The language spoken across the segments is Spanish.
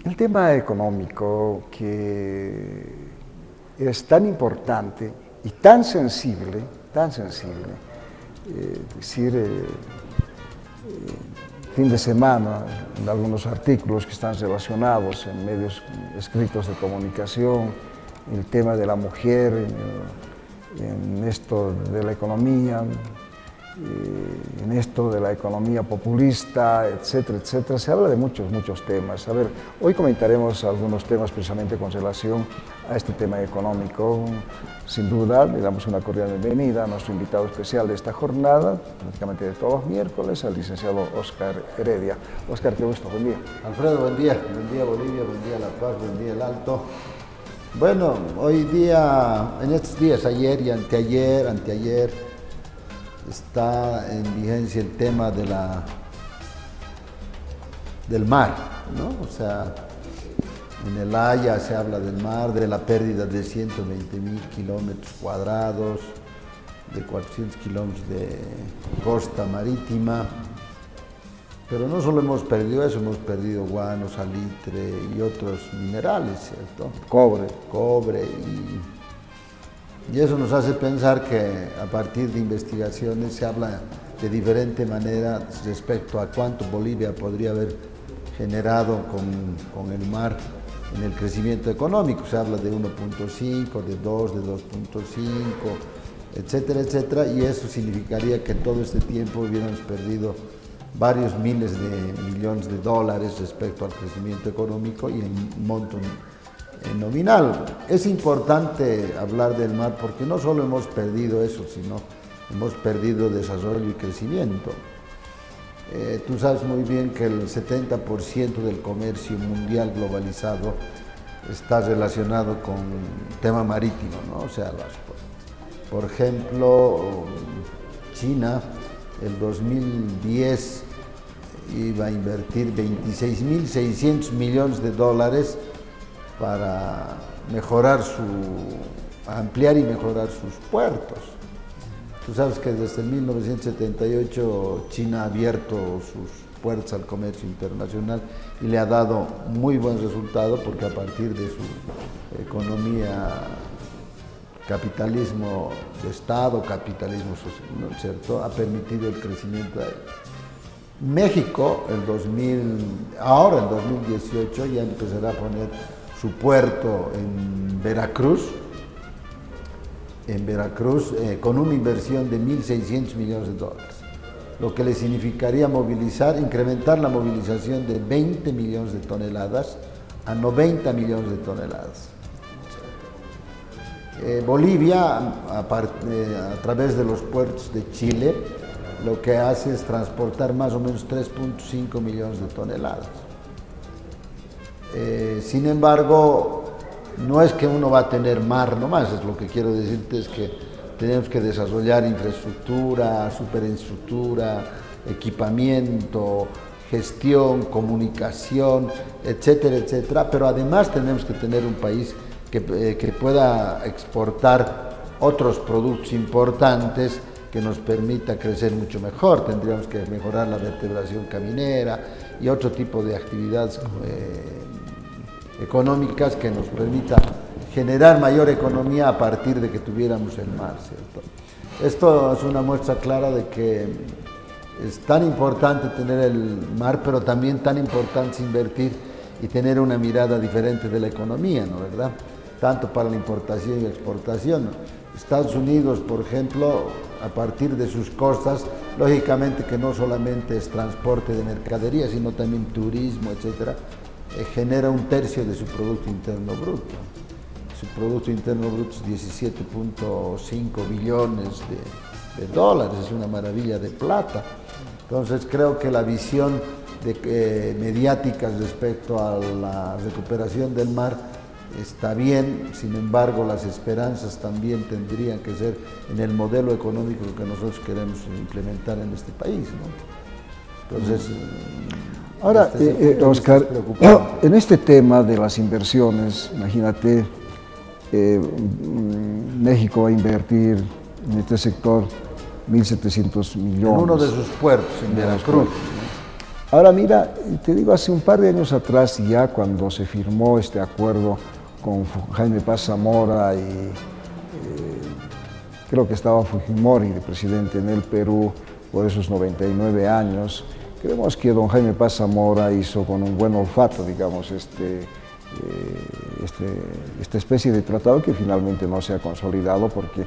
El tema económico que es tan importante y tan sensible, fin de semana, en algunos artículos que están relacionados en medios escritos de comunicación, el tema de la mujer, en esto de la economía, en esto de la economía populista, etcétera, etcétera. Se habla de muchos temas. A ver, hoy comentaremos algunos temas precisamente con relación a este tema económico. Sin duda, le damos una cordial bienvenida a nuestro invitado especial de esta jornada, prácticamente de todos los miércoles, al licenciado Óscar Heredia. Óscar, qué gusto, buen día. Alfredo, buen día Bolivia, buen día La Paz, buen día El Alto. Bueno, hoy día, en estos días, ayer y anteayer, está en vigencia el tema del mar, ¿no? O sea, en el Haya se habla del mar, de la pérdida de 120.000 kilómetros cuadrados, de 400 kilómetros de costa marítima. Pero no solo hemos perdido eso, hemos perdido guano, salitre y otros minerales, ¿cierto? Cobre y eso nos hace pensar que a partir de investigaciones se habla de diferente manera respecto a cuánto Bolivia podría haber generado con el mar en el crecimiento económico. Se habla de 1.5, de 2, de 2.5, etcétera, etcétera, y eso significaría que todo este tiempo hubiéramos perdido varios miles de millones de dólares respecto al crecimiento económico y en monto nominal. Es importante hablar del mar porque no solo hemos perdido eso, sino hemos perdido desarrollo y crecimiento. Tú sabes muy bien que el 70% del comercio mundial globalizado está relacionado con el tema marítimo, ¿no? O sea, por ejemplo, China, el 2010 iba a invertir 26.600 millones de dólares para ampliar y mejorar sus puertos. Tú sabes que desde 1978 China ha abierto sus puertas al comercio internacional y le ha dado muy buen resultado porque a partir de su economía, capitalismo de Estado, capitalismo social, ¿no es cierto?, ha permitido el crecimiento. México, ahora en 2018 ya empezará a poner su puerto en Veracruz, con una inversión de 1.600 millones de dólares, lo que le significaría incrementar la movilización de 20 millones de toneladas a 90 millones de toneladas. Bolivia, a través de los puertos de Chile, lo que hace es transportar más o menos 3.5 millones de toneladas. Sin embargo, no es que uno va a tener mar nomás, es lo que quiero decirte, es que tenemos que desarrollar infraestructura, superinfraestructura, equipamiento, gestión, comunicación, etcétera, etcétera, pero además tenemos que tener un país que pueda exportar otros productos importantes que nos permita crecer mucho mejor. Tendríamos que mejorar la vertebración caminera y otro tipo de actividades económicas que nos permita generar mayor economía a partir de que tuviéramos el mar, ¿cierto? Esto es una muestra clara de que es tan importante tener el mar, pero también tan importante invertir y tener una mirada diferente de la economía, ¿no? ¿Verdad? Tanto para la importación y exportación. Estados Unidos, por ejemplo, a partir de sus costas, lógicamente que no solamente es transporte de mercadería, sino también turismo, etcétera, genera 1/3 de su Producto Interno Bruto. Su Producto Interno Bruto es 17.5 billones de dólares, es una maravilla de plata. Entonces creo que la visión mediática respecto a la recuperación del mar está bien, sin embargo las esperanzas también tendrían que ser en el modelo económico que nosotros queremos implementar en este país, ¿no? Entonces, ahora, Óscar, en este tema de las inversiones, imagínate, México va a invertir en este sector 1.700 millones. En uno de sus puertos, en Veracruz. Ahora mira, te digo, hace un par de años atrás, ya cuando se firmó este acuerdo con Jaime Paz Zamora y creo que estaba Fujimori de presidente en el Perú por esos 99 años, creemos que don Jaime Paz Zamora hizo con un buen olfato, digamos, esta especie de tratado que finalmente no se ha consolidado porque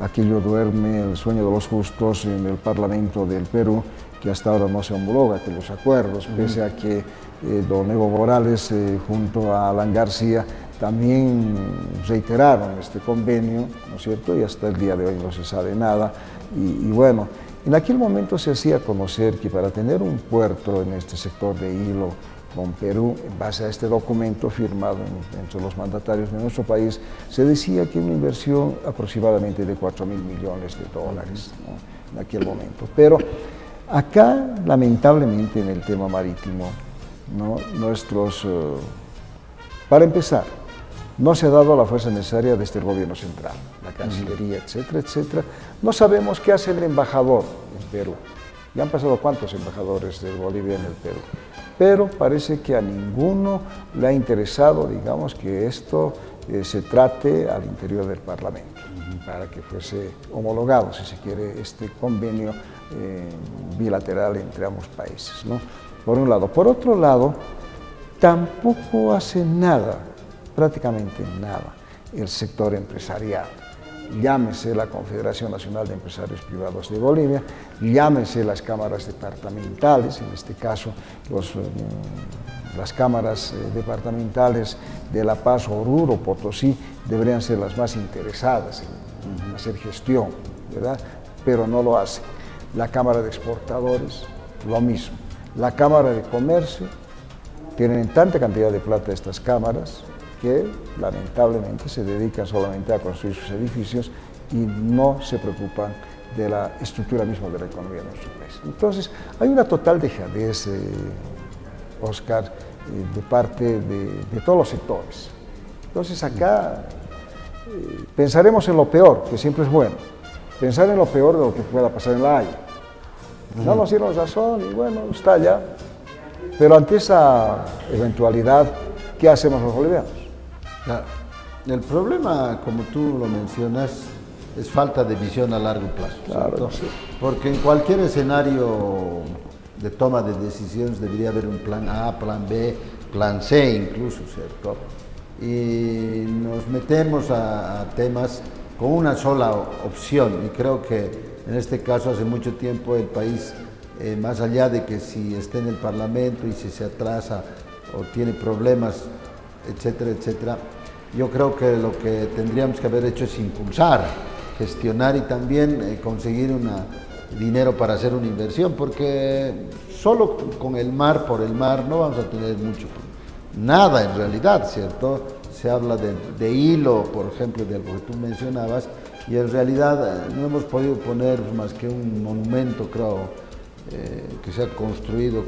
aquello duerme el sueño de los justos en el Parlamento del Perú, que hasta ahora no se homologa aquellos acuerdos, pese a que don Evo Morales junto a Alan García también reiteraron este convenio, ¿no es cierto? Y hasta el día de hoy no se sabe nada. Y bueno, en aquel momento se hacía conocer que para tener un puerto en este sector de Hilo con Perú, en base a este documento firmado entre los mandatarios de nuestro país, se decía que una inversión aproximadamente de 4.000 millones de dólares, ¿no? En aquel momento. Pero acá, lamentablemente, en el tema marítimo, ¿no? Para empezar, no se ha dado la fuerza necesaria desde el gobierno central, la Cancillería, etcétera, etcétera. No sabemos qué hace el embajador en Perú. Ya han pasado cuántos embajadores de Bolivia en el Perú, pero parece que a ninguno le ha interesado, digamos, que esto se trate al interior del Parlamento, para que fuese homologado, si se quiere, este convenio bilateral entre ambos países, ¿no? Por un lado. Por otro lado, tampoco hace nada, prácticamente nada, el sector empresarial. Llámese la Confederación Nacional de Empresarios Privados de Bolivia, llámese las cámaras departamentales, en este caso las cámaras departamentales de La Paz, Oruro, Potosí, deberían ser las más interesadas en hacer gestión, ¿verdad? Pero no lo hacen. La Cámara de Exportadores, lo mismo. La Cámara de Comercio, tienen tanta cantidad de plata estas cámaras, que lamentablemente se dedican solamente a construir sus edificios y no se preocupan de la estructura misma de la economía de nuestro país. Entonces, hay una total dejadez, Oscar, de parte de todos los sectores. Entonces, acá pensaremos en lo peor, que siempre es bueno, pensar en lo peor de lo que pueda pasar en La Haya. No nos dieron razón y bueno, está ya. Pero ante esa eventualidad, ¿qué hacemos los bolivianos? Claro. El problema, como tú lo mencionas, es falta de visión a largo plazo. Claro, sí. Porque en cualquier escenario de toma de decisiones debería haber un plan A, plan B, plan C incluso, ¿cierto? Y nos metemos a temas con una sola opción y creo que en este caso hace mucho tiempo el país, más allá de que si está en el Parlamento y si se atrasa o tiene problemas, etcétera, etcétera, yo creo que lo que tendríamos que haber hecho es impulsar, gestionar y también conseguir dinero para hacer una inversión, porque solo con el mar, por el mar, no vamos a tener mucho, nada en realidad, ¿cierto? Se habla de Hilo, por ejemplo, de algo que tú mencionabas, y en realidad no hemos podido poner más que un monumento, creo, que se ha construido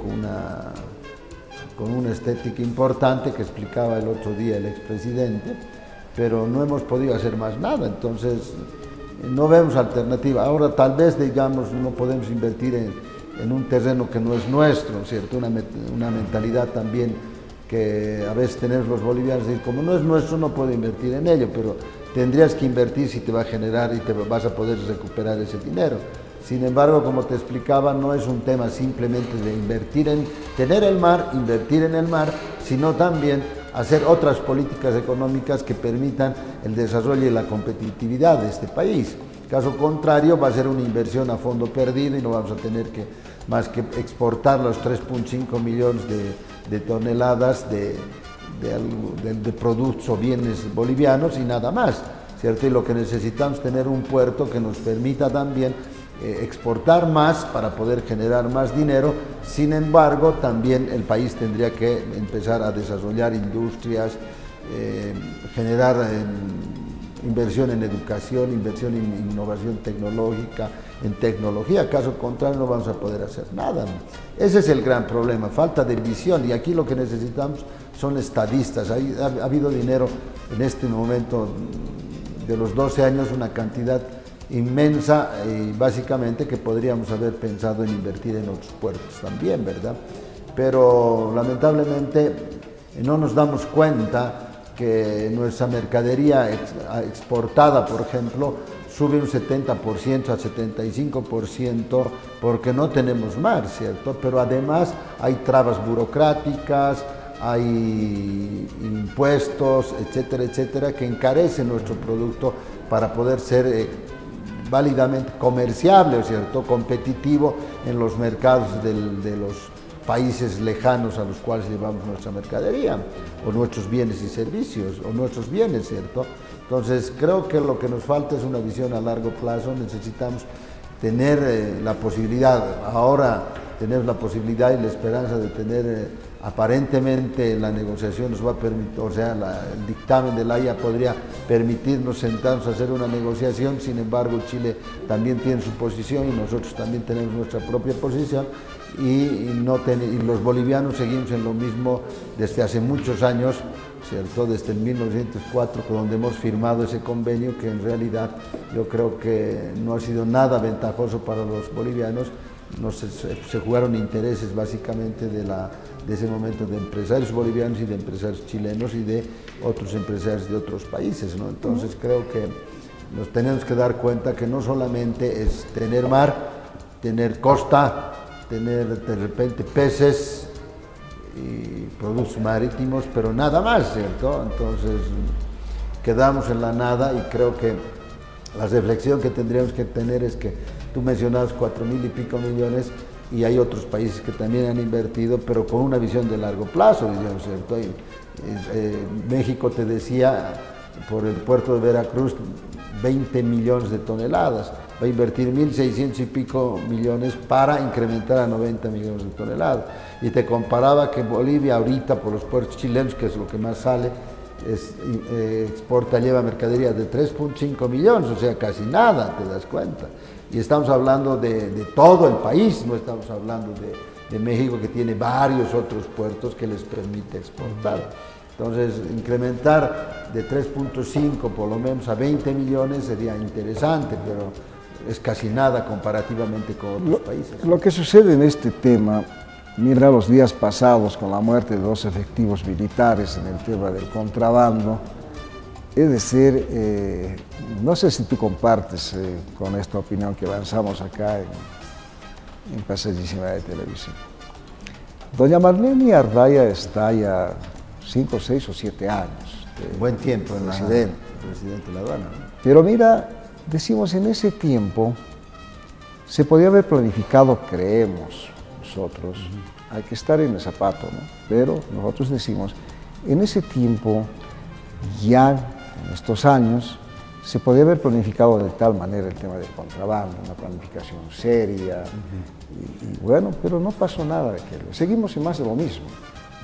con una estética importante que explicaba el otro día el expresidente, pero no hemos podido hacer más nada, entonces no vemos alternativa. Ahora tal vez, digamos, no podemos invertir en un terreno que no es nuestro, ¿cierto? Una mentalidad también que a veces tenemos los bolivianos, decir, como no es nuestro no puedo invertir en ello, pero tendrías que invertir si te va a generar y te vas a poder recuperar ese dinero. Sin embargo, como te explicaba, no es un tema simplemente de invertir en tener el mar, invertir en el mar, sino también hacer otras políticas económicas que permitan el desarrollo y la competitividad de este país. Caso contrario, va a ser una inversión a fondo perdido y no vamos a tener más que exportar los 3.5 millones de toneladas de productos o bienes bolivianos y nada más, ¿cierto? Y lo que necesitamos es tener un puerto que nos permita también exportar más para poder generar más dinero. Sin embargo, también el país tendría que empezar a desarrollar industrias, generar inversión en educación, inversión en innovación tecnológica, en tecnología. Caso contrario, no vamos a poder hacer nada. Ese es el gran problema, falta de visión, y aquí lo que necesitamos son estadistas. Ha habido dinero en este momento, de los 12 años, una cantidad inmensa, y básicamente que podríamos haber pensado en invertir en otros puertos también, ¿verdad? pero lamentablemente no nos damos cuenta que nuestra mercadería exportada, por ejemplo, sube un 70% a 75% porque no tenemos mar, ¿cierto? Pero además hay trabas burocráticas, hay impuestos, etcétera, etcétera, que encarecen nuestro producto para poder ser válidamente comerciable, ¿cierto? Competitivo en los mercados de los países lejanos a los cuales llevamos nuestra mercadería, o nuestros bienes y servicios, o nuestros bienes, ¿cierto? Entonces, creo que lo que nos falta es una visión a largo plazo. Necesitamos tener la posibilidad, ahora tenemos la posibilidad y la esperanza de tener, aparentemente la negociación nos va a permitir, o sea, el dictamen de la Haya podría permitirnos sentarnos a hacer una negociación. Sin embargo, Chile también tiene su posición y nosotros también tenemos nuestra propia posición, y los bolivianos seguimos en lo mismo desde hace muchos años, ¿cierto? Desde el 1904, donde hemos firmado ese convenio, que en realidad yo creo que no ha sido nada ventajoso para los bolivianos. Se jugaron intereses básicamente de ese momento de empresarios bolivianos y de empresarios chilenos y de otros empresarios de otros países, ¿no? Entonces creo que nos tenemos que dar cuenta que no solamente es tener mar, tener costa, tener de repente peces y productos marítimos, pero nada más, ¿cierto? Entonces quedamos en la nada, y creo que la reflexión que tendríamos que tener es que tú mencionabas 4.000 y pico millones, y hay otros países que también han invertido, pero con una visión de largo plazo, digamos, ¿cierto? México, te decía, por el puerto de Veracruz, 20 millones de toneladas, va a invertir 1.600 y pico millones para incrementar a 90 millones de toneladas. Y te comparaba que Bolivia ahorita, por los puertos chilenos, que es lo que más sale, lleva mercadería de 3.5 millones, o sea, casi nada, te das cuenta. Y estamos hablando de todo el país, no estamos hablando de México, que tiene varios otros puertos que les permite exportar. Entonces, incrementar de 3.5 por lo menos a 20 millones sería interesante, pero es casi nada comparativamente con otros países. Lo que sucede en este tema, mira los días pasados con la muerte de 2 efectivos militares en el tema del contrabando, es decir, no sé si tú compartes con esta opinión que lanzamos acá en Pasadísima de Televisión. Doña Marlene Ardaya está ya 5, 6 o 7 años. Buen tiempo, presidente de la aduana, ¿no? Pero mira, decimos, en ese tiempo se podía haber planificado, creemos nosotros, hay que estar en el zapato, ¿no? Pero nosotros decimos, en ese tiempo, ya en estos años, se podía haber planificado de tal manera el tema del contrabando, una planificación seria, y bueno, pero no pasó nada de aquello. Seguimos en más de lo mismo,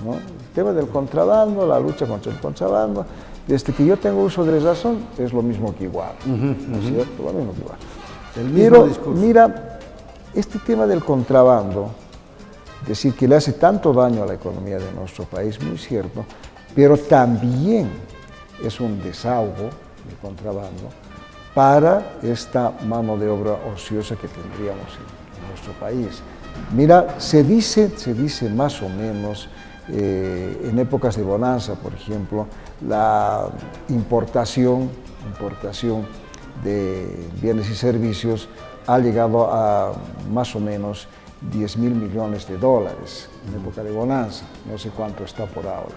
¿no? El tema del contrabando, la lucha contra el contrabando, desde que yo tengo uso de razón, es lo mismo que igual, ¿no es cierto? Lo mismo que igual. El mismo discurso. Mira, este tema del contrabando, decir que le hace tanto daño a la economía de nuestro país, muy cierto, pero también es un desahogo el contrabando para esta mano de obra ociosa que tendríamos en nuestro país. Mira, se dice más o menos, en épocas de bonanza, por ejemplo, la importación de bienes y servicios ha llegado a más o menos 10.000 millones de dólares en época de bonanza, no sé cuánto está por ahora.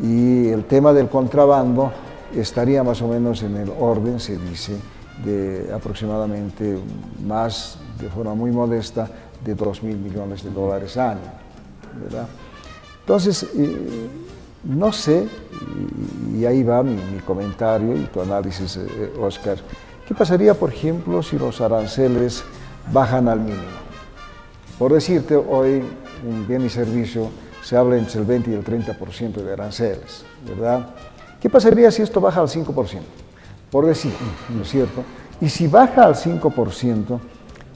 Y el tema del contrabando estaría más o menos en el orden, se dice, de aproximadamente más, de forma muy modesta, de 2.000 millones de dólares año, ¿verdad? Entonces, no sé, y ahí va mi comentario y tu análisis, Oscar, ¿qué pasaría, por ejemplo, si los aranceles bajan al mínimo? Por decirte, hoy un bien y servicio se habla entre el 20 y el 30% de aranceles, ¿verdad? ¿Qué pasaría si esto baja al 5%? Por decir, ¿no es cierto? Y si baja al 5%,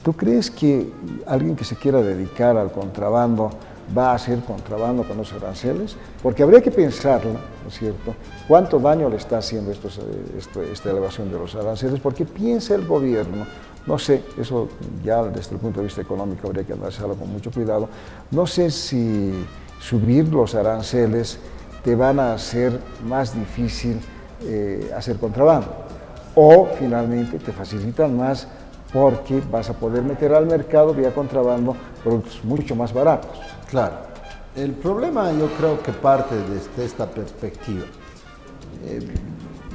¿tú crees que alguien que se quiera dedicar al contrabando va a hacer contrabando con los aranceles? Porque habría que pensarlo, ¿no es cierto? ¿Cuánto daño le está haciendo esta elevación de los aranceles? Porque piensa el gobierno No sé, eso ya desde el punto de vista económico habría que analizarlo con mucho cuidado. No sé si subir los aranceles te van a hacer más difícil hacer contrabando o finalmente te facilitan más porque vas a poder meter al mercado vía contrabando productos mucho más baratos. Claro. El problema yo creo que parte desde esta perspectiva.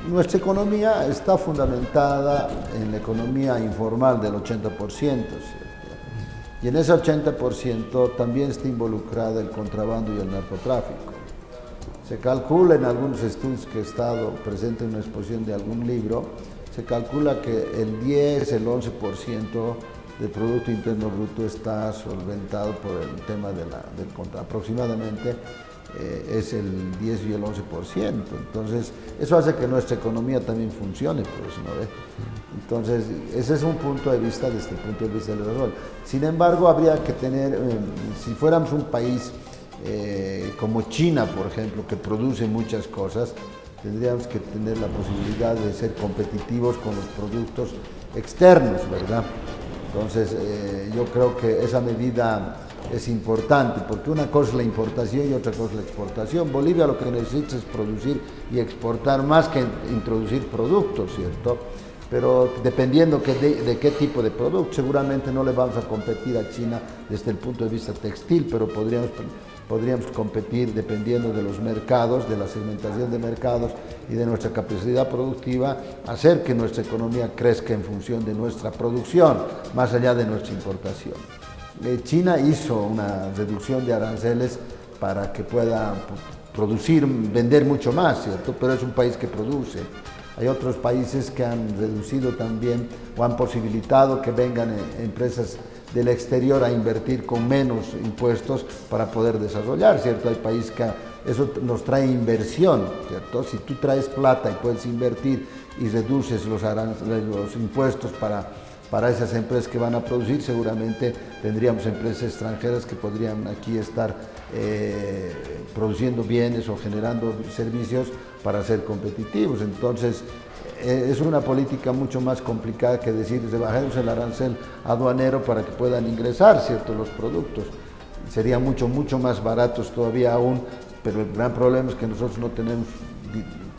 Nuestra economía está fundamentada en la economía informal del 80%, ¿cierto? Y en ese 80% también está involucrada el contrabando y el narcotráfico. Se calcula en algunos estudios que he estado presente en una exposición de algún libro, se calcula que el 10, el 11% del Producto Interno Bruto está solventado por el tema del contrabando. Aproximadamente es el 10 y el 11%. Entonces, eso hace que nuestra economía también funcione, pues, ¿no ve? Entonces, ese es un punto de vista desde el punto de vista del desarrollo. Sin embargo, habría que tener, si fuéramos un país como China, por ejemplo, que produce muchas cosas, tendríamos que tener la posibilidad de ser competitivos con los productos externos, ¿verdad? Entonces, yo creo que esa medida es importante, porque una cosa es la importación y otra cosa es la exportación. Bolivia lo que necesita es producir y exportar más que introducir productos, ¿cierto? Pero dependiendo de qué tipo de producto, seguramente no le vamos a competir a China desde el punto de vista textil, pero podríamos competir dependiendo de los mercados, de la segmentación de mercados y de nuestra capacidad productiva, hacer que nuestra economía crezca en función de nuestra producción, más allá de nuestra importación. China hizo una reducción de aranceles para que pueda producir, vender mucho más, ¿cierto? Pero es un país que produce. Hay otros países que han reducido también o han posibilitado que vengan empresas del exterior a invertir con menos impuestos para poder desarrollar, ¿cierto? Hay países que eso nos trae inversión, ¿cierto? Si tú traes plata y puedes invertir y reduces los impuestos para esas empresas que van a producir, seguramente tendríamos empresas extranjeras que podrían aquí estar produciendo bienes o generando servicios para ser competitivos. Entonces, es una política mucho más complicada que decir, rebajemos el arancel aduanero para que puedan ingresar, ¿cierto?, los productos. Serían mucho más baratos todavía aún, pero el gran problema es que nosotros no tenemos...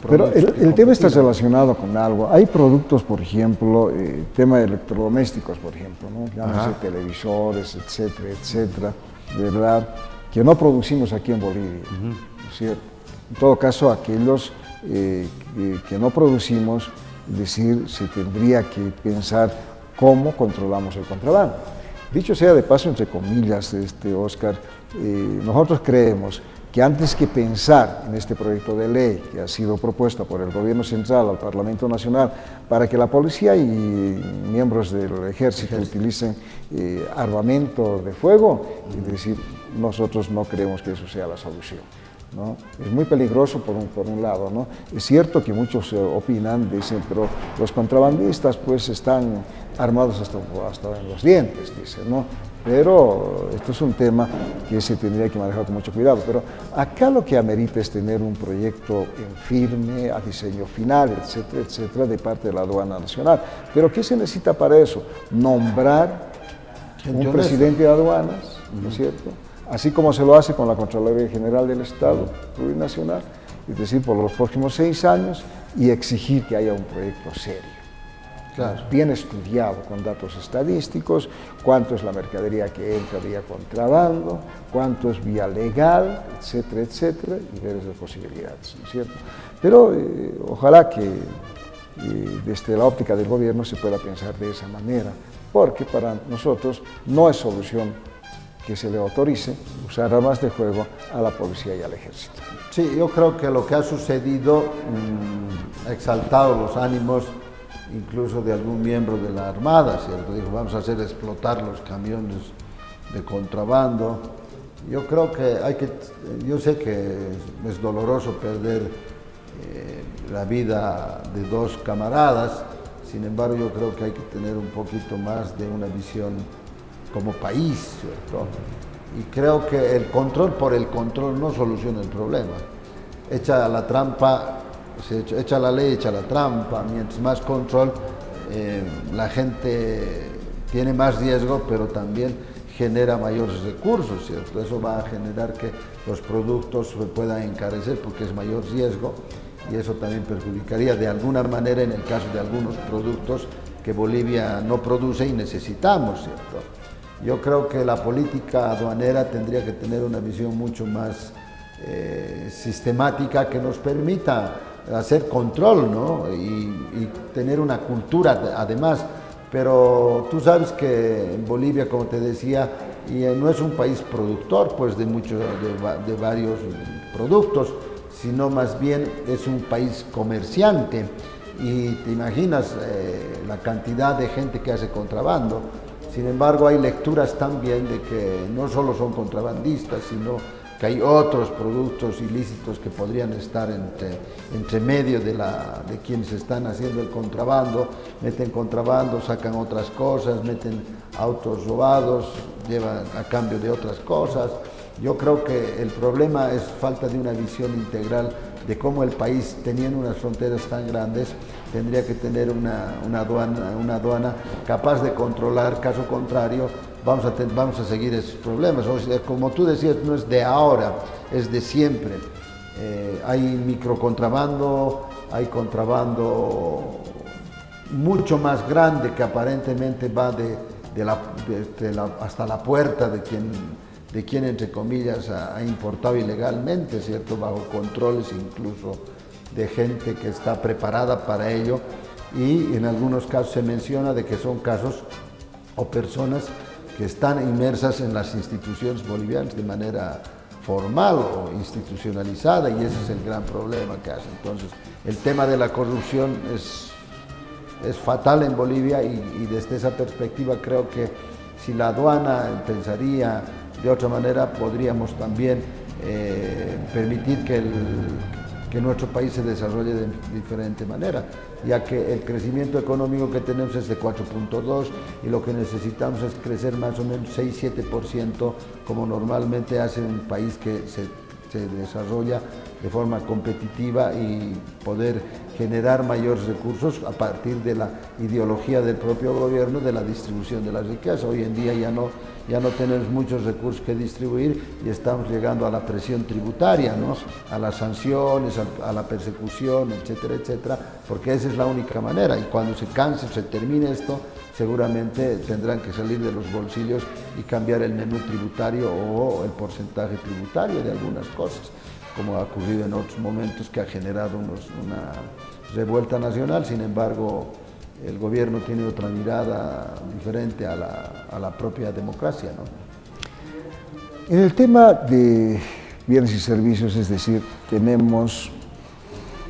Pero el tema está relacionado con algo. Hay productos, por ejemplo, tema de electrodomésticos, por ejemplo, ¿no? Llámese televisores, etcétera, etcétera, ¿verdad?, que no producimos aquí en Bolivia, ¿no es cierto? En todo caso, aquellos que no producimos, es decir, se tendría que pensar cómo controlamos el contrabando. Dicho sea de paso, entre comillas, Oscar, nosotros creemos que antes que pensar en este proyecto de ley que ha sido propuesto por el Gobierno Central al Parlamento Nacional para que la policía y miembros del ejército utilicen armamento de fuego, es decir, nosotros no creemos que eso sea la solución, ¿no? Es muy peligroso por un lado, ¿no? Es cierto que muchos opinan, dicen, pero los contrabandistas pues están armados hasta en los dientes, dicen, ¿no? Pero esto es un tema que se tendría que manejar con mucho cuidado. Pero acá lo que amerita es tener un proyecto en firme, a diseño final, etcétera, etcétera, de parte de la aduana nacional. Pero ¿qué se necesita para eso? Nombrar un presidente de aduanas, ¿no es cierto?, así como se lo hace con la Contraloría General del Estado Plurinacional, es decir, por los próximos 6 años, y exigir que haya un proyecto serio. Claro. Bien estudiado, con datos estadísticos, cuánto es la mercadería que entra vía contrabando, cuánto es vía legal, etcétera, etcétera, y ver esas posibilidades, ¿no es cierto? Pero ojalá que desde la óptica del gobierno se pueda pensar de esa manera, porque para nosotros no es solución que se le autorice usar armas de fuego a la policía y al ejército. Sí, yo creo que lo que ha sucedido ha exaltado los ánimos incluso de algún miembro de la Armada, ¿cierto? Dijo, vamos a hacer explotar los camiones de contrabando. Yo creo que yo sé que es doloroso perder la vida de 2 camaradas, sin embargo yo creo que hay que tener un poquito más de una visión como país, ¿cierto? Y creo que el control por el control no soluciona el problema. Echa la trampa, echa la ley, echa la trampa, mientras más control, la gente tiene más riesgo, pero también genera mayores recursos, ¿cierto? Eso va a generar que los productos se puedan encarecer porque es mayor riesgo, y eso también perjudicaría de alguna manera en el caso de algunos productos que Bolivia no produce y necesitamos, ¿cierto? Yo creo que la política aduanera tendría que tener una visión mucho más sistemática que nos permita hacer control, ¿no? y tener una cultura además. Pero tú sabes que en Bolivia, como te decía, no es un país productor pues, de varios productos, sino más bien es un país comerciante. Y te imaginas la cantidad de gente que hace contrabando. Sin embargo, hay lecturas también de que no solo son contrabandistas, sino que hay otros productos ilícitos que podrían estar entre medio de quienes están haciendo el contrabando, meten contrabando, sacan otras cosas, meten autos robados, llevan a cambio de otras cosas. Yo creo que el problema es falta de una visión integral de cómo el país, teniendo unas fronteras tan grandes, tendría que tener una aduana capaz de controlar. Caso contrario, vamos a seguir esos problemas. O sea, como tú decías, no es de ahora, es de siempre. Hay microcontrabando, hay contrabando mucho más grande que aparentemente va hasta la puerta de quien entre comillas ha importado ilegalmente, ¿cierto? Bajo controles incluso de gente que está preparada para ello, y en algunos casos se menciona de que son casos o personas que están inmersas en las instituciones bolivianas de manera formal o institucionalizada, y ese es el gran problema que hace. Entonces, el tema de la corrupción es fatal en Bolivia, y desde esa perspectiva creo que si la aduana pensaría de otra manera, podríamos también permitir que nuestro país se desarrolle de diferente manera, ya que el crecimiento económico que tenemos es de 4.2 y lo que necesitamos es crecer más o menos 6-7%, como normalmente hace un país que se desarrolla de forma competitiva, y poder generar mayores recursos a partir de la ideología del propio gobierno de la distribución de la riqueza. Hoy en día ya no tenemos muchos recursos que distribuir y estamos llegando a la presión tributaria, ¿no? A las sanciones, a la persecución, etcétera, etcétera, porque esa es la única manera, y cuando se termine esto, seguramente tendrán que salir de los bolsillos y cambiar el menú tributario o el porcentaje tributario de algunas cosas, como ha ocurrido en otros momentos, que ha generado una revuelta nacional. Sin embargo, el gobierno tiene otra mirada diferente a la propia democracia, ¿no? En el tema de bienes y servicios, es decir, tenemos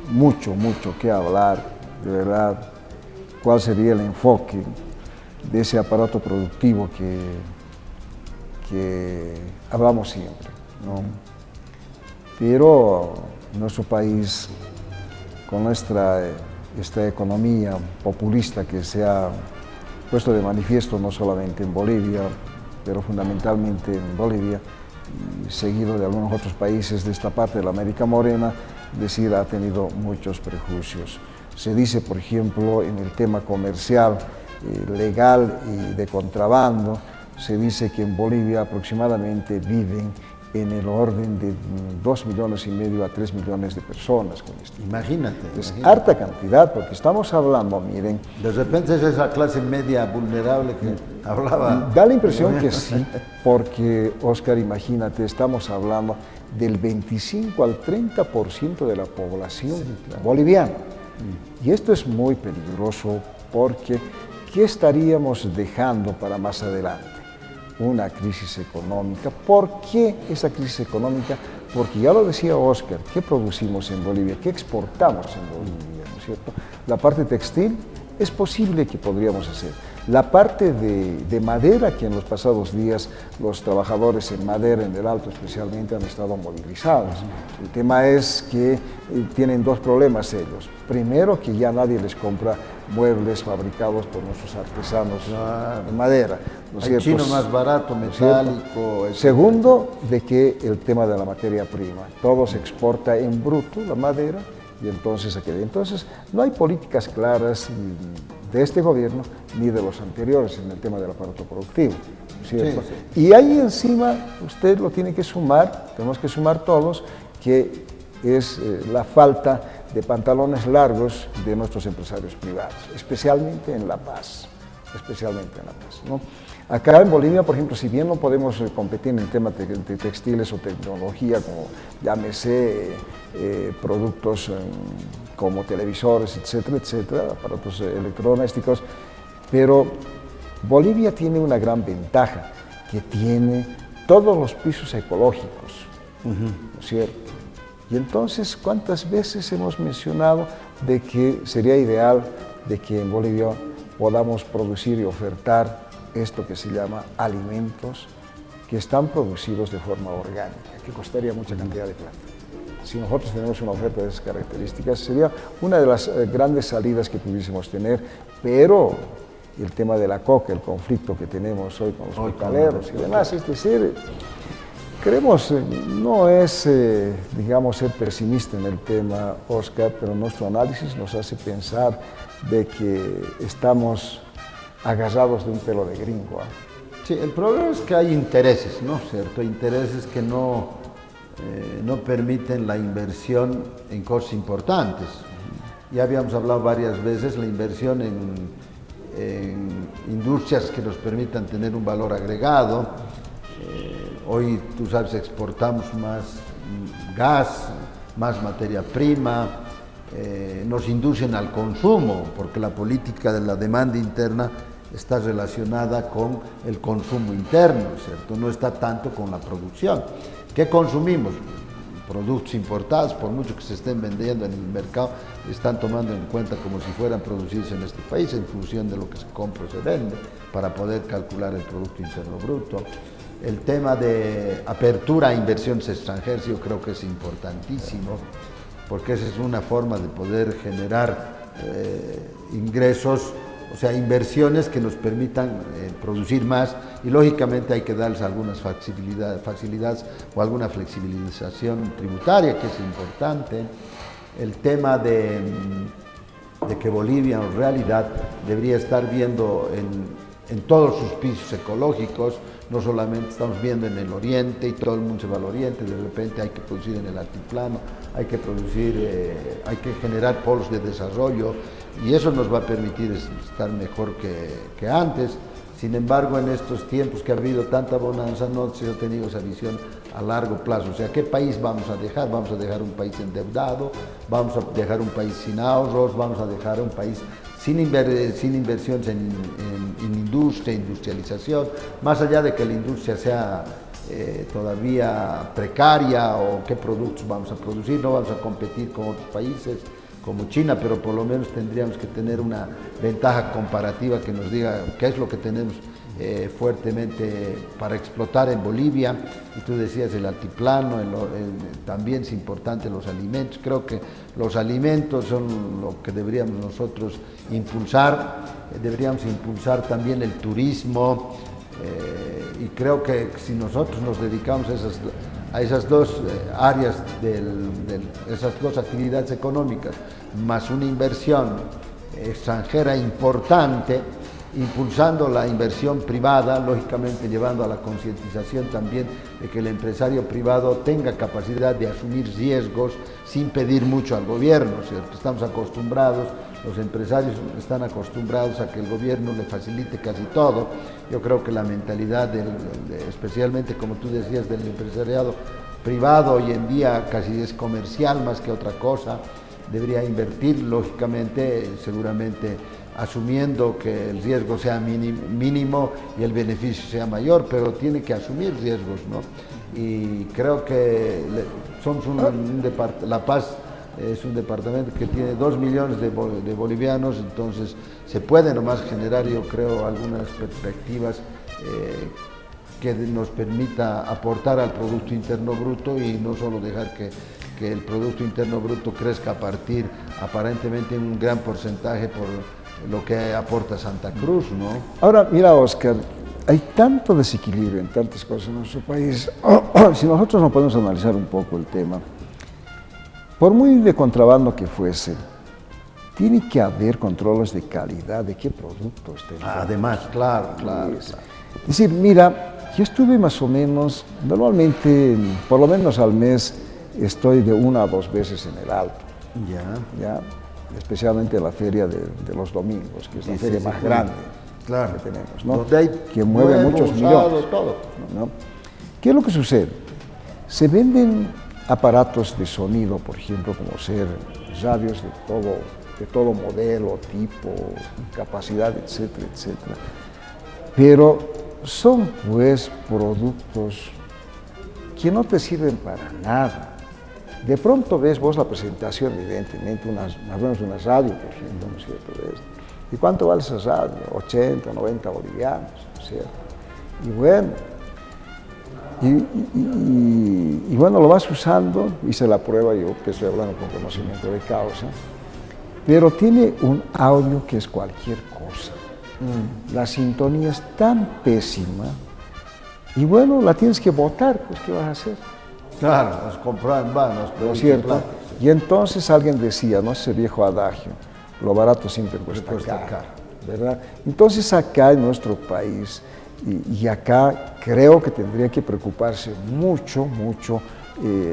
mucho que hablar, de verdad, cuál sería el enfoque de ese aparato productivo que hablamos siempre, ¿no? Pero nuestro país, con esta economía populista que se ha puesto de manifiesto no solamente en Bolivia, pero fundamentalmente en Bolivia, y seguido de algunos otros países de esta parte de la América Morena, es decir, ha tenido muchos prejuicios. Se dice, por ejemplo, en el tema comercial, legal y de contrabando, se dice que en Bolivia aproximadamente viven en el orden de 2,5 millones a 3 millones de personas con esto. Imagínate. Es harta cantidad, porque estamos hablando, miren... De repente es esa clase media vulnerable que hablaba. Da la impresión que sí, porque, Oscar, imagínate, estamos hablando del 25 al 30% de la población boliviana. Y esto es muy peligroso, porque ¿qué estaríamos dejando para más adelante? Una crisis económica. ¿Por qué esa crisis económica? Porque ya lo decía Oscar, ¿qué producimos en Bolivia? ¿Qué exportamos en Bolivia? ¿No es cierto? La parte textil es posible que podríamos hacer. La parte de madera, que en los pasados días los trabajadores en madera, en el Alto especialmente, han estado movilizados. El tema es que tienen dos problemas ellos. Primero, que ya nadie les compra muebles fabricados por nuestros artesanos de madera. ¿No es cierto? Chino más barato, metálico. Segundo, de que el tema de la materia prima. Todo se exporta en bruto, la madera, y entonces no hay políticas claras de este gobierno ni de los anteriores en el tema del aparato productivo, ¿cierto? Sí, sí. Y ahí encima usted lo tiene que sumar, tenemos que sumar todos, que es la falta de pantalones largos de nuestros empresarios privados, especialmente en La Paz, ¿no? Acá en Bolivia, por ejemplo, si bien no podemos competir en el tema de textiles o tecnología, como llámese productos como televisores, etcétera, aparatos electrodomésticos, pero Bolivia tiene una gran ventaja, que tiene todos los pisos ecológicos, ¿no es cierto? Y entonces, ¿cuántas veces hemos mencionado de que sería ideal de que en Bolivia podamos producir y ofertar esto que se llama alimentos que están producidos de forma orgánica, que costaría mucha cantidad de plata? Si nosotros tenemos una oferta de esas características, sería una de las grandes salidas que pudiésemos tener, pero el tema de la coca, el conflicto que tenemos hoy con los cocaleros y demás, es decir, queremos, no es, digamos, ser pesimista en el tema, Oscar, pero nuestro análisis nos hace pensar de que estamos agarrados de un pelo de gringo. Sí, el problema es que hay intereses, ¿no? ¿Cierto? Intereses que no permiten la inversión en cosas importantes. Ya habíamos hablado varias veces, la inversión en industrias que nos permitan tener un valor agregado. Hoy, tú sabes, exportamos más gas, más materia prima, nos inducen al consumo, porque la política de la demanda interna está relacionada con el consumo interno, ¿cierto? No está tanto con la producción. ¿Qué consumimos? Productos importados, por mucho que se estén vendiendo en el mercado, están tomando en cuenta como si fueran producidos en este país, en función de lo que se compra o se vende, para poder calcular el Producto Interno Bruto. El tema de apertura a inversiones extranjeras yo creo que es importantísimo, porque esa es una forma de poder generar ingresos, o sea, inversiones que nos permitan producir más, y lógicamente hay que darles algunas facilidades o alguna flexibilización tributaria, que es importante. El tema de que Bolivia en realidad debería estar viendo en todos sus pisos ecológicos, no solamente estamos viendo en el oriente y todo el mundo se va al oriente, de repente hay que producir en el altiplano, hay que producir, hay que generar polos de desarrollo, y eso nos va a permitir estar mejor que antes. Sin embargo, en estos tiempos que ha habido tanta bonanza, no se ha tenido esa visión a largo plazo. O sea, ¿qué país vamos a dejar? ¿Vamos a dejar un país endeudado? ¿Vamos a dejar un país sin ahorros? ¿Vamos a dejar un país sin inversiones en industria, industrialización? Más allá de que la industria sea todavía precaria, o qué productos vamos a producir, no vamos a competir con otros países como China, pero por lo menos tendríamos que tener una ventaja comparativa que nos diga qué es lo que tenemos fuertemente para explotar en Bolivia. Y tú decías el altiplano, también es importante los alimentos. Creo que los alimentos son lo que deberíamos nosotros impulsar. Deberíamos impulsar también el turismo, y creo que si nosotros nos dedicamos a esas dos áreas, esas dos actividades económicas, más una inversión extranjera importante, impulsando la inversión privada, lógicamente llevando a la concientización también de que el empresario privado tenga capacidad de asumir riesgos sin pedir mucho al gobierno, ¿cierto? Estamos acostumbrados, los empresarios están acostumbrados a que el gobierno le facilite casi todo. Yo creo que la mentalidad, especialmente como tú decías, del empresariado privado hoy en día casi es comercial más que otra cosa. Debería invertir, lógicamente, seguramente asumiendo que el riesgo sea mínimo y el beneficio sea mayor, pero tiene que asumir riesgos, ¿no? Y creo que somos La Paz es un departamento que tiene 2 millones de bolivianos, entonces se puede nomás generar, yo creo, algunas perspectivas que nos permita aportar al Producto Interno Bruto, y no solo dejar que el Producto Interno Bruto crezca a partir, aparentemente, en un gran porcentaje por lo que aporta Santa Cruz, ¿no? Ahora, mira, Oscar, hay tanto desequilibrio en tantas cosas en nuestro país. Si nosotros no podemos analizar un poco el tema, por muy de contrabando que fuese, tiene que haber controles de calidad de qué producto está entrando. Además, claro, claro. Es decir, mira, yo estuve más o menos, normalmente, por lo menos al mes, estoy de 1 a 2 veces en el Alto. Ya, especialmente en la feria de los domingos, que es la feria más grande que tenemos, ¿no? Que mueve muchos millones. Todo. ¿No? ¿Qué es lo que sucede? Se venden aparatos de sonido, por ejemplo, como ser radios de todo modelo, tipo, capacidad, etcétera, etcétera. Pero son pues productos que no te sirven para nada. De pronto ves vos la presentación, evidentemente, más o menos una radio, por ejemplo, ¿no es cierto? ¿Y cuánto vale esa radio? 80, 90 bolivianos, ¿no es cierto? Y bueno, y bueno, lo vas usando, hice la prueba, yo que estoy hablando con conocimiento de causa, pero tiene un audio que es cualquier cosa. La sintonía es tan pésima, y bueno, la tienes que botar, pues ¿qué vas a hacer? Claro, nos compran en vanos, ¿No es cierto? Y entonces alguien decía, ¿no? Ese viejo adagio, lo barato siempre cuesta caro, ¿verdad? Entonces acá en nuestro país, y acá creo que tendría que preocuparse mucho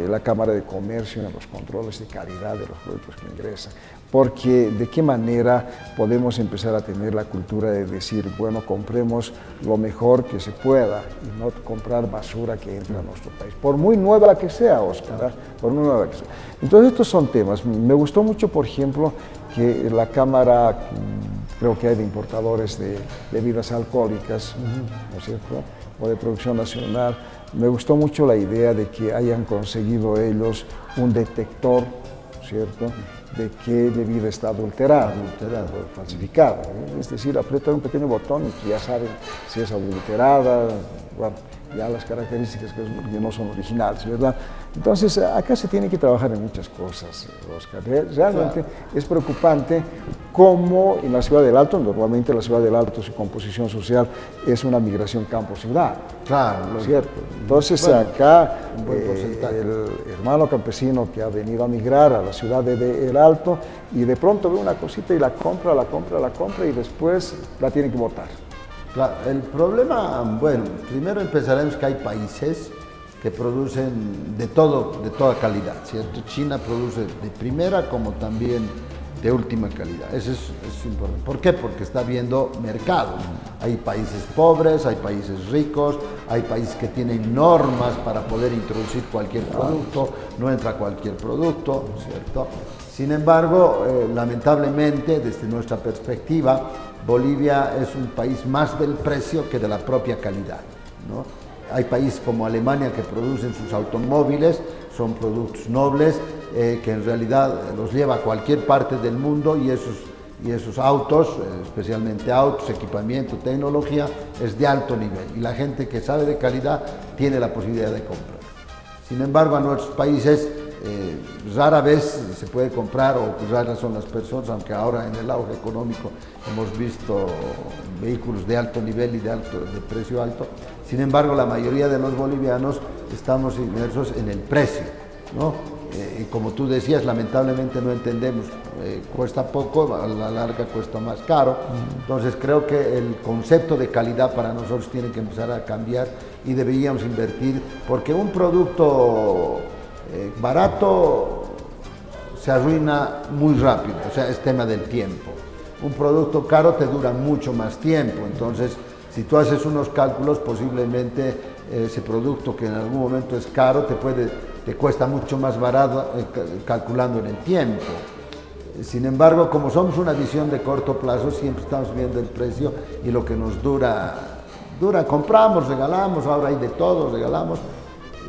la Cámara de Comercio en los controles de calidad de los productos que ingresan, porque de qué manera podemos empezar a tener la cultura de decir, bueno, compremos lo mejor que se pueda y no comprar basura que entra a nuestro país, por muy nueva que sea, Oscar, por muy nueva que sea. Entonces estos son temas. Me gustó mucho, por ejemplo, que la Cámara, creo que hay de importadores de bebidas alcohólicas, ¿no es cierto?, o de producción nacional. Me gustó mucho la idea de que hayan conseguido ellos un detector, ¿cierto?, de qué bebida está adulterada o falsificada, ¿no? Es decir, aprietan un pequeño botón y que ya saben si es adulterada, bueno, ya las características que no son originales, ¿verdad? Entonces, acá se tiene que trabajar en muchas cosas, Oscar. Realmente es preocupante cómo en la Ciudad del Alto, normalmente la Ciudad del Alto, su composición social es una migración campo-ciudad. Claro. ¿Cierto? Entonces, bueno, acá el hermano campesino que ha venido a migrar a la ciudad del Alto y de pronto ve una cosita y la compra y después la tiene que botar. Claro, el problema, bueno, primero empezaremos que hay países que producen de toda calidad, ¿cierto? China produce de primera como también de última calidad, eso es importante. ¿Por qué? Porque está viendo mercado. Hay países pobres, hay países ricos, hay países que tienen normas para poder introducir cualquier producto, no entra cualquier producto, ¿cierto? Sin embargo, lamentablemente, desde nuestra perspectiva, Bolivia es un país más del precio que de la propia calidad, ¿no? Hay países como Alemania que producen sus automóviles, son productos nobles, que en realidad los lleva a cualquier parte del mundo y esos autos, especialmente autos, equipamiento, tecnología, es de alto nivel y la gente que sabe de calidad tiene la posibilidad de comprar. Sin embargo, a nuestros países rara vez se puede comprar, o raras son las personas, aunque ahora en el auge económico hemos visto vehículos de alto nivel y de precio alto. Sin embargo, la mayoría de los bolivianos estamos inmersos en el precio, ¿no? Y como tú decías, lamentablemente no entendemos, cuesta poco, a la larga cuesta más caro. Entonces creo que el concepto de calidad para nosotros tiene que empezar a cambiar y deberíamos invertir, porque un producto barato se arruina muy rápido, o sea, es tema del tiempo. Un producto caro te dura mucho más tiempo, entonces si tú haces unos cálculos, posiblemente ese producto que en algún momento es caro te cuesta mucho más barato calculando en el tiempo. Sin embargo, como somos una visión de corto plazo, siempre estamos viendo el precio y lo que nos dura, compramos, regalamos, ahora hay de todo, regalamos,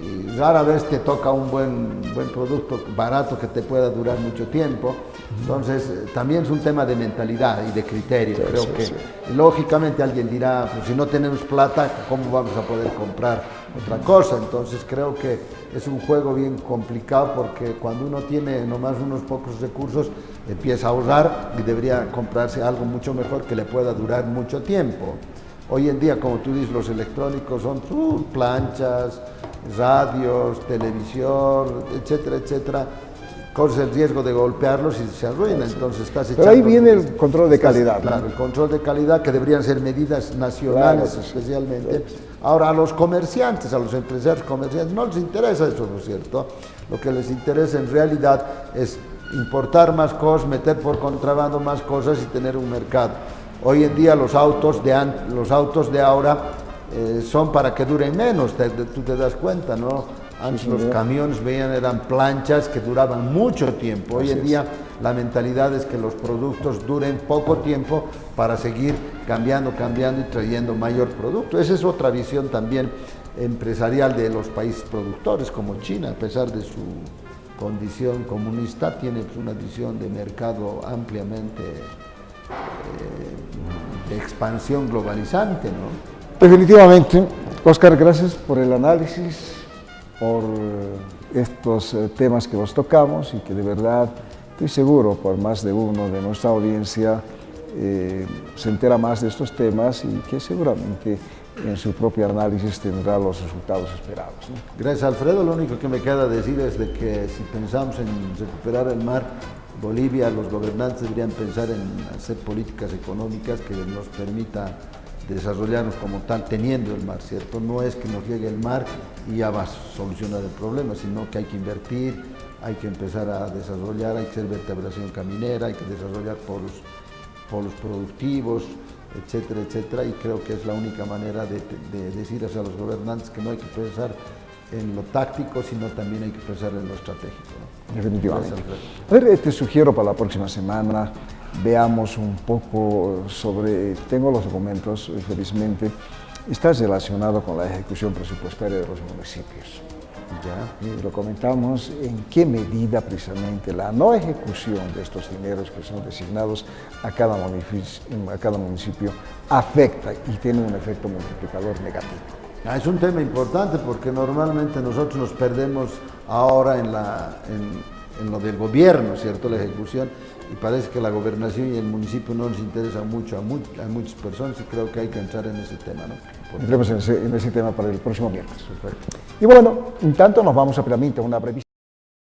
y rara vez te toca un buen producto barato que te pueda durar mucho tiempo. Entonces, también es un tema de mentalidad y de criterio. Creo que lógicamente alguien dirá, pues si no tenemos plata, ¿cómo vamos a poder comprar otra cosa? Entonces creo que es un juego bien complicado, porque cuando uno tiene nomás unos pocos recursos, empieza a ahorrar y debería comprarse algo mucho mejor que le pueda durar mucho tiempo. Hoy en día, como tú dices, los electrónicos son planchas, radios, televisión, etcétera, etcétera, corres el riesgo de golpearlos y se arruina, entonces estás echando... Pero ahí viene el control de calidad. Claro, el control de calidad, que deberían ser medidas nacionales, claro, especialmente. Ahora, a los comerciantes, a los empresarios comerciantes, no les interesa eso, ¿no es cierto? Lo que les interesa en realidad es importar más cosas, meter por contrabando más cosas y tener un mercado. Hoy en día los autos de ahora son para que duren menos, tú te das cuenta, ¿no? Antes los camiones eran planchas que duraban mucho tiempo. Hoy en día la mentalidad es que los productos duren poco tiempo para seguir cambiando y trayendo mayor producto. Esa es otra visión también empresarial de los países productores, como China, a pesar de su condición comunista, tiene una visión de mercado ampliamente de expansión globalizante, ¿no? Definitivamente. Oscar, gracias por el análisis, por estos temas que los tocamos y que de verdad estoy seguro por más de uno de nuestra audiencia se entera más de estos temas y que seguramente en su propio análisis tendrá los resultados esperados, ¿no? Gracias, Alfredo. Lo único que me queda decir es de que si pensamos en recuperar el mar, Bolivia, los gobernantes deberían pensar en hacer políticas económicas que nos permita desarrollarnos como tal, teniendo el mar, ¿cierto? No es que nos llegue el mar y ya va a solucionar el problema, sino que hay que invertir, hay que empezar a desarrollar, hay que hacer vertebración caminera, hay que desarrollar polos productivos, etcétera, etcétera, y creo que es la única manera de decir hacia los gobernantes que no hay que pensar en lo táctico, sino también hay que pensar en lo estratégico, ¿no? Definitivamente. A ver, te sugiero para la próxima semana veamos un poco sobre, tengo los documentos, felizmente, está relacionado con la ejecución presupuestaria de los municipios. Ya, y lo comentamos en qué medida precisamente la no ejecución de estos dineros que son designados a cada municipio afecta y tiene un efecto multiplicador negativo. Es un tema importante porque normalmente nosotros nos perdemos ahora en lo del gobierno, ¿cierto? La ejecución, y parece que la gobernación y el municipio no les interesa mucho a muchas personas y creo que hay que entrar en ese tema, ¿no? Entremos en ese tema para el próximo miércoles. Perfecto. Y bueno, en tanto nos vamos a permitir una breve